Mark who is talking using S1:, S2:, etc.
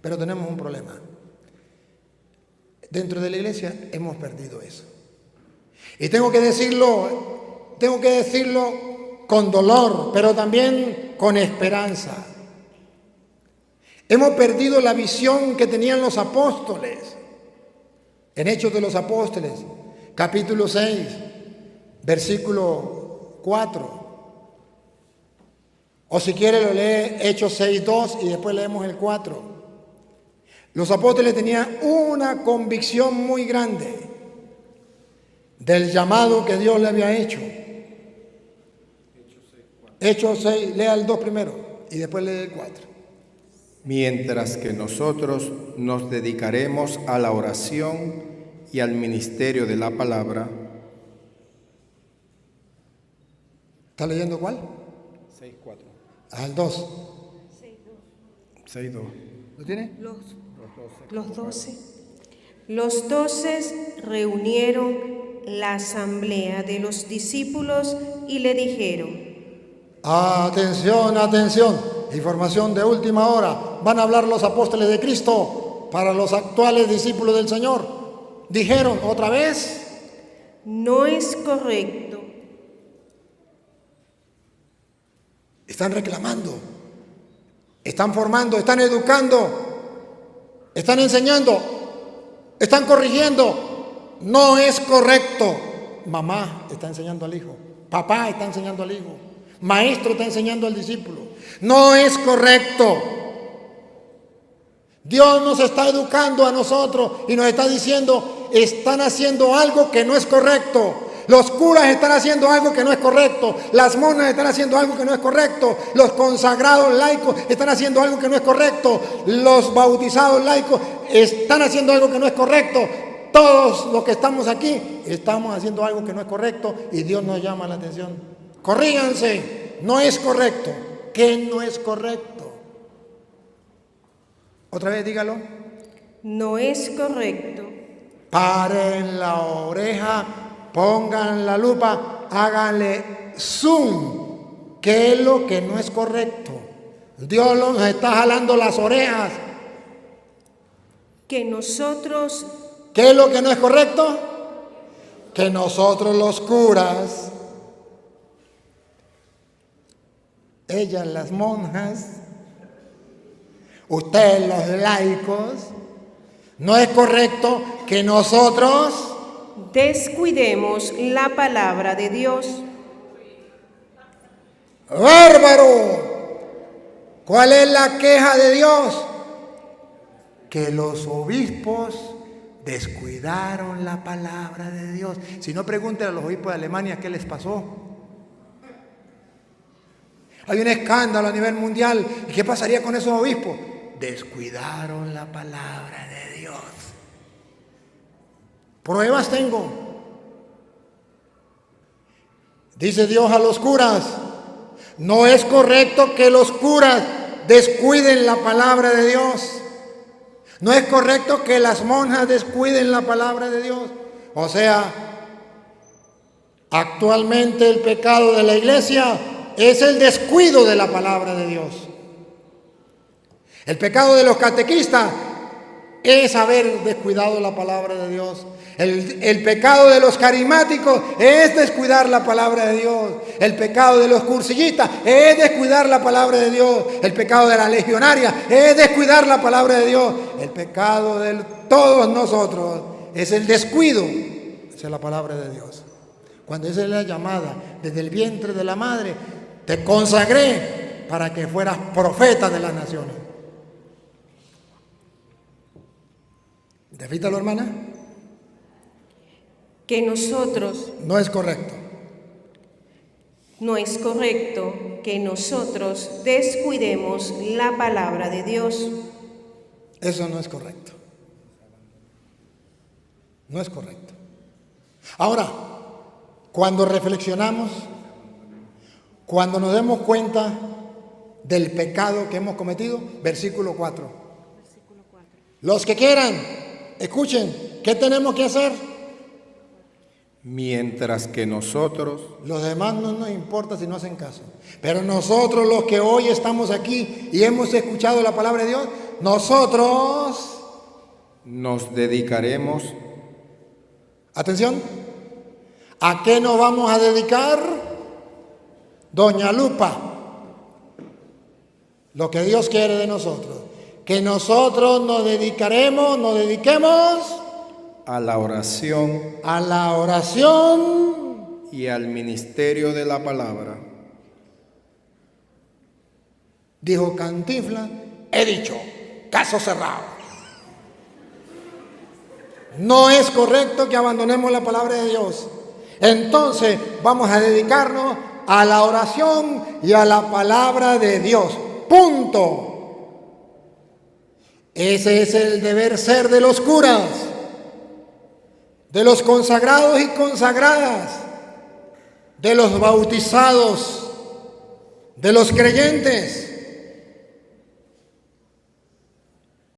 S1: Pero tenemos un problema. Dentro de la iglesia hemos perdido eso. Y tengo que decirlo con dolor, pero también con esperanza. Hemos perdido la visión que tenían los apóstoles. En Hechos de los Apóstoles, capítulo 6, versículo 4. O si quiere lo lee Hechos 6:2 y después leemos el 4. Los apóstoles tenían una convicción muy grande del llamado que Dios le había hecho. Hechos 6, lea el 2 primero y después lee el 4.
S2: Mientras que nosotros nos dedicaremos a la oración y al ministerio de la palabra.
S1: ¿Está leyendo cuál?
S2: 6:4.
S1: Al 2.
S2: 6:2.
S1: ¿Lo tiene?
S3: Los 12 reunieron la asamblea de los discípulos y le dijeron:
S1: Atención, atención. Información de última hora. Van a hablar los apóstoles de Cristo para los actuales discípulos del Señor. Dijeron otra vez:
S3: no es correcto.
S1: Están reclamando, están formando, están educando, están enseñando, están corrigiendo. No es correcto. Mamá está enseñando al hijo, papá está enseñando al hijo, maestro está enseñando al discípulo. No es correcto. Dios nos está educando a nosotros y nos está diciendo: están haciendo algo que no es correcto. Los curas están haciendo algo que no es correcto. Las monjas están haciendo algo que no es correcto. Los consagrados laicos están haciendo algo que no es correcto. Los bautizados laicos están haciendo algo que no es correcto. Todos los que estamos aquí estamos haciendo algo que no es correcto y Dios nos llama la atención. Corríganse, no es correcto. ¿Qué no es correcto? Otra vez dígalo.
S3: No es correcto.
S1: Paren la oreja, pongan la lupa, háganle zoom. ¿Qué es lo que no es correcto? Dios nos está jalando las orejas.
S3: Que nosotros...
S1: ¿Qué es lo que no es correcto? Que nosotros los curas, ellas las monjas, ustedes los laicos, no es correcto que nosotros
S3: descuidemos la palabra de Dios.
S1: ¡Bárbaro! ¿Cuál es la queja de Dios? Que los obispos descuidaron la palabra de Dios. Si no, pregúntenle a los obispos de Alemania qué les pasó. Hay un escándalo a nivel mundial. ¿Y qué pasaría con esos obispos? Descuidaron la palabra de Dios. Pruebas tengo. Dice Dios a los curas: no es correcto que los curas descuiden la palabra de Dios. No es correcto que las monjas descuiden la palabra de Dios. O sea, actualmente el pecado de la iglesia es el descuido de la palabra de Dios. El pecado de los catequistas es haber descuidado la palabra de Dios. El pecado de los carismáticos es descuidar la palabra de Dios. El pecado de los cursillistas es descuidar la palabra de Dios. El pecado de la legionaria es descuidar la palabra de Dios. El pecado de todos nosotros es el descuido de la palabra de Dios. Cuando esa es la llamada desde el vientre de la madre: te consagré para que fueras profeta de las naciones. Repítalo, hermana.
S3: Que nosotros...
S1: No es correcto.
S3: No es correcto que nosotros descuidemos la palabra de Dios.
S1: Eso no es correcto. No es correcto. Ahora, cuando reflexionamos, cuando nos demos cuenta del pecado que hemos cometido, versículo 4. Los que quieran, escuchen, ¿qué tenemos que hacer?
S2: Mientras que nosotros...
S1: Los demás no nos importa si no hacen caso. Pero nosotros, los que hoy estamos aquí y hemos escuchado la palabra de Dios, nosotros,
S2: nos dedicaremos
S1: atención, ¿a qué nos vamos a dedicar? Doña Lupa, lo que Dios quiere de nosotros, que nosotros nos dediquemos
S2: a la oración y al ministerio de la palabra.
S1: Dijo Cantinflas, he dicho, caso cerrado. No es correcto que abandonemos la palabra de Dios. Entonces vamos a dedicarnos a la oración y a la palabra de Dios. Punto. Ese es el deber ser de los curas, de los consagrados y consagradas, de los bautizados, de los creyentes.